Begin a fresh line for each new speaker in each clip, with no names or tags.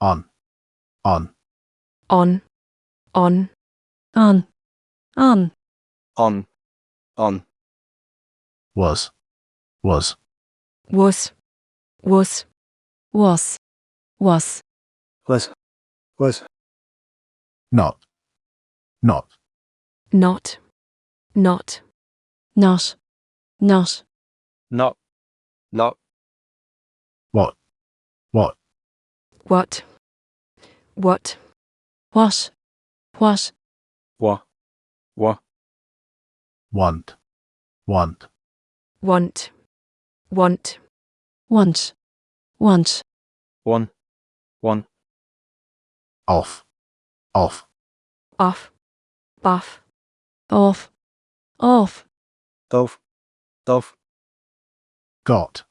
on, on,
on, on,
on, on,
on, on,
was, was,
was, was,
was, was,
was,
not, not,
not, not,
not, not,
not, not,
what, what,
what, what,
what, what,
wa, wa,
want, want,
want, want,
want, want,
one, one,
off, off,
off, off,
off, off,
dove, dove,
got,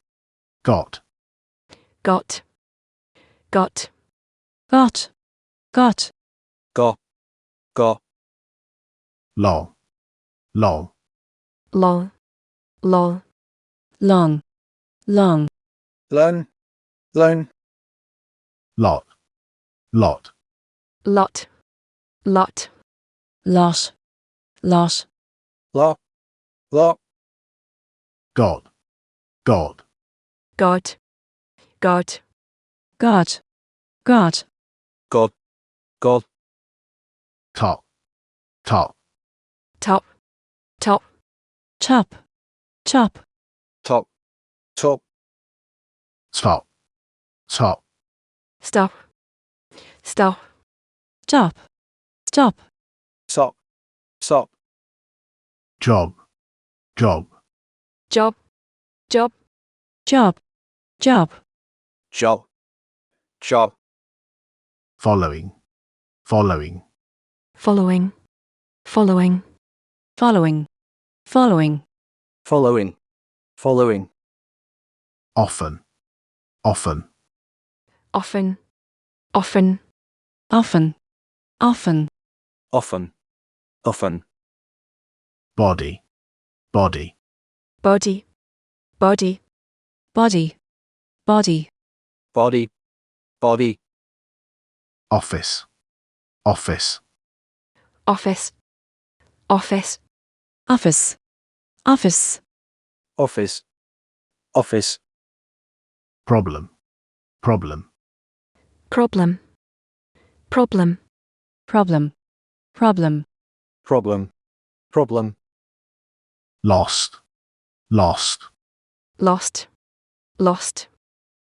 got,
got, got,
got, got,
go, go,
long, long,
long, long,
long, long,
learn, learn,
lot, lot,
lot, lot,
lot, lot,
lot, lot,
God, God,
God, God,
God, God,
God, God,
top, top,
top, top,
top, top,
top, top,
stop, stop,
stop, stop,
stop, stop,
stop, stop,
job, job,
job, job,
job, job,
job, job,
following, following,
following, following,
following, following,
following, following,
often, often,
often, often,
often, often,
often, often,
body, body,
body, body,
body, body,
body, body,
office, office,
office, office,
office, office,
office, office,
problem, problem,
problem, problem,
problem, problem,
problem, problem,
lost, lost,
lost, lost,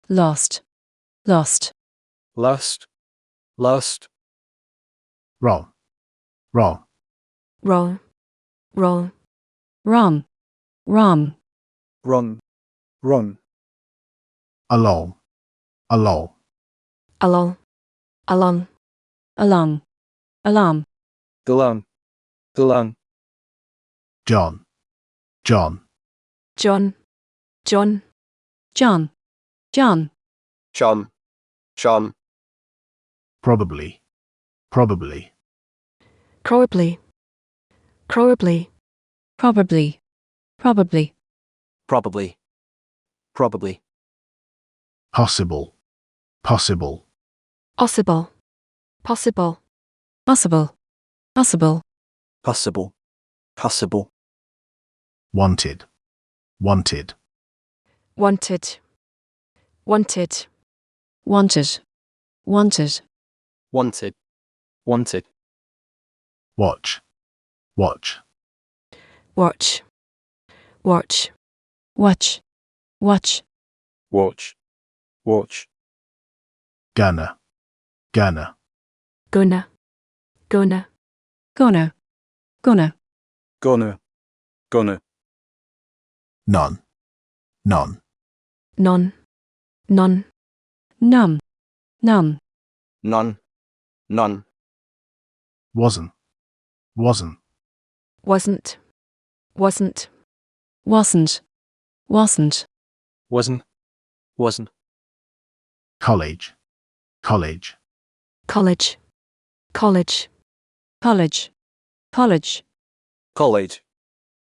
lost, lost,
lust, lust,
wrong, wrong,
wrong, wrong,
wrong, wrong,
run, run,
along, along,
along, along,
along, alarm,
gelung, gelung,
John, John,
John, John,
John, John,
John, John,
probably, probably,
probably, probably,
probably, probably,
probably, probably,
possible, possible,
possible, possible,
possible, possible,
possible, possible,
wanted, wanted,
wanted, wanted,
wanted, wanted,
wanted, wanted,
watch, watch,
watch, watch,
watch, watch,
watch, watch,
gonna, gonna,
gonna, gonna,
gonna, gonna,
gonna, gonna,
none, none,
none, none,
none, none,
none, none,
wasn't, wasn't,
wasn't, wasn't,
wasn't, wasn't,
wasn't, wasn't,
college, college,
college, college,
college, college,
college,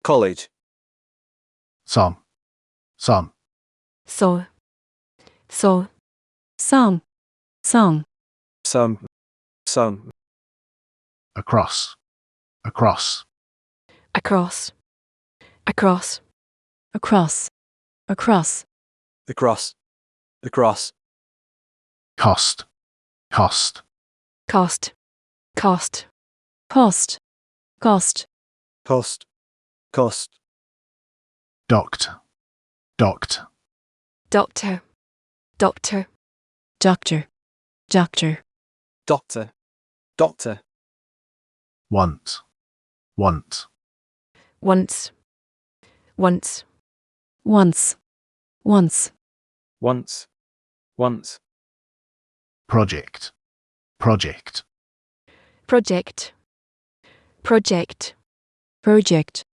college,
some,
saw, saw,
song, song,
some,
across, across,
across, across,
across, across,
the cross,
cost, cost,
cost, cost,
cost, cost,
cost,
docked, docked,
doctor, doctor,
doctor, doctor,
doctor,
once, once,
once, once,
once, once,
once,
project, project,
project, project,
project,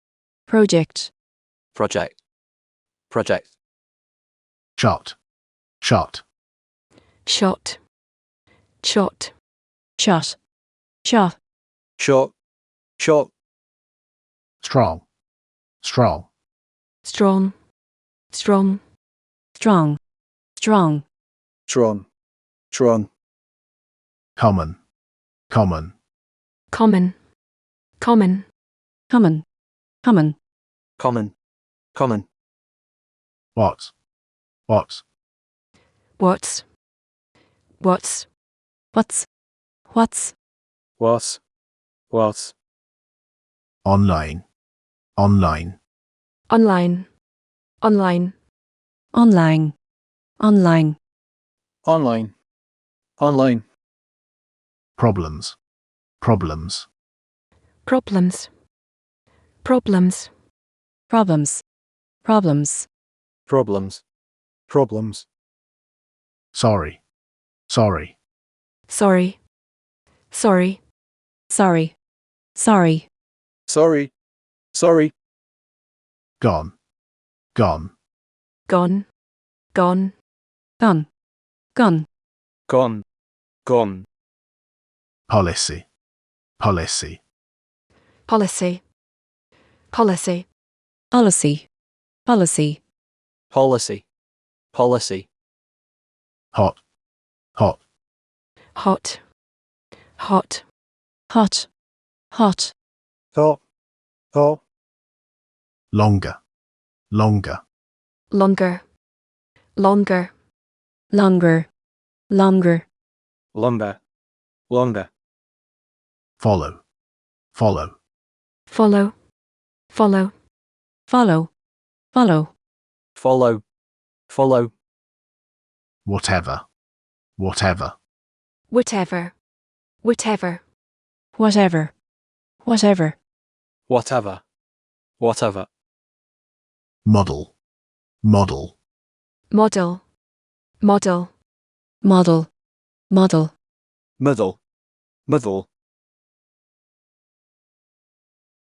project,
project,
shot, shot,
shot, shot,
shot, shot,
short,
strong, strong,
strong, strong,
strong, strong,
drawn,
common, common,
common, common,
common, common,
common,
what,
what's,
what's,
what's,
online, online,
online, online,
online, online,
online,
problems, problems,
problems, problems,
problems, problems,
problems,
sorry, sorry,
sorry, sorry,
sorry, sorry,
sorry,
gone, gone,
gone, gone,
gone, gone,
gone,
policy, policy,
policy, policy,
policy, policy,
policy,
hot, hot,
hot, hot,
hot, hot,
thought,
longer, longer,
longer, longer,
longer, longer,
longer,
follow, follow,
follow, follow,
follow,
follow,
whatever, whatever,
whatever, whatever,
whatever,
whatever,
model, model,
model, model,
model,
middle,